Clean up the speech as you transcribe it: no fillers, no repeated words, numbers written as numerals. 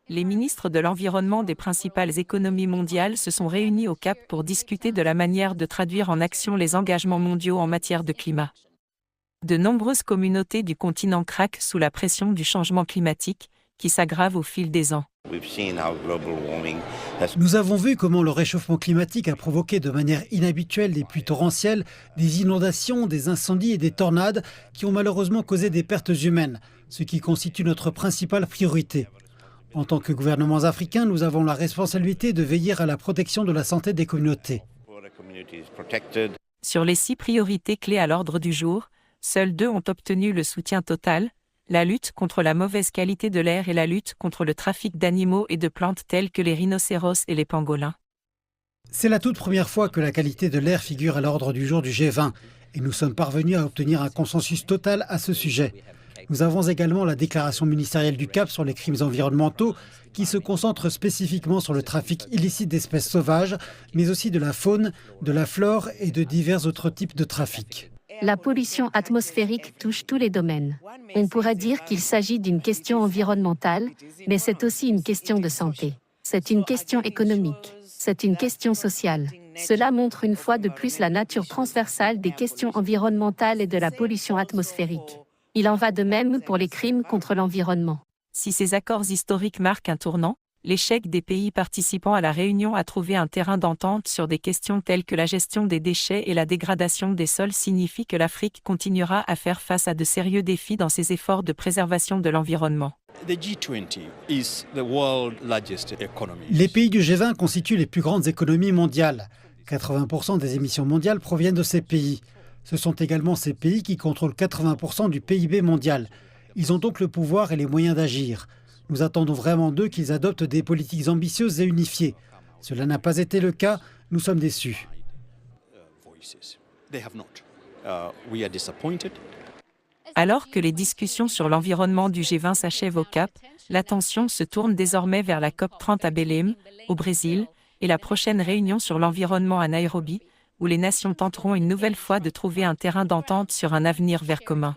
les ministres de l'environnement des principales économies mondiales se sont réunis au Cap pour discuter de la manière de traduire en action les engagements mondiaux en matière de climat. De nombreuses communautés du continent craquent sous la pression du changement climatique, qui s'aggrave au fil des ans. Nous avons vu comment le réchauffement climatique a provoqué de manière inhabituelle des pluies torrentielles, des inondations, des incendies et des tornades qui ont malheureusement causé des pertes humaines, ce qui constitue notre principale priorité. En tant que gouvernements africains, nous avons la responsabilité de veiller à la protection de la santé des communautés. Sur les 6 priorités clés à l'ordre du jour, seules 2 ont obtenu le soutien total, la lutte contre la mauvaise qualité de l'air et la lutte contre le trafic d'animaux et de plantes tels que les rhinocéros et les pangolins. C'est la toute première fois que la qualité de l'air figure à l'ordre du jour du G20 et nous sommes parvenus à obtenir un consensus total à ce sujet. Nous avons également la déclaration ministérielle du Cap sur les crimes environnementaux qui se concentre spécifiquement sur le trafic illicite d'espèces sauvages, mais aussi de la faune, de la flore et de divers autres types de trafic. La pollution atmosphérique touche tous les domaines. On pourrait dire qu'il s'agit d'une question environnementale, mais c'est aussi une question de santé. C'est une question économique. C'est une question sociale. Cela montre une fois de plus la nature transversale des questions environnementales et de la pollution atmosphérique. Il en va de même pour les crimes contre l'environnement. Si ces accords historiques marquent un tournant, l'échec des pays participant à la réunion à trouver un terrain d'entente sur des questions telles que la gestion des déchets et la dégradation des sols signifie que l'Afrique continuera à faire face à de sérieux défis dans ses efforts de préservation de l'environnement. Les pays du G20 constituent les plus grandes économies mondiales. 80% des émissions mondiales proviennent de ces pays. Ce sont également ces pays qui contrôlent 80% du PIB mondial. Ils ont donc le pouvoir et les moyens d'agir. Nous attendons vraiment d'eux qu'ils adoptent des politiques ambitieuses et unifiées. Cela n'a pas été le cas, nous sommes déçus. Alors que les discussions sur l'environnement du G20 s'achèvent au Cap, l'attention se tourne désormais vers la COP30 à Belém, au Brésil, et la prochaine réunion sur l'environnement à Nairobi, où les nations tenteront une nouvelle fois de trouver un terrain d'entente sur un avenir vert commun.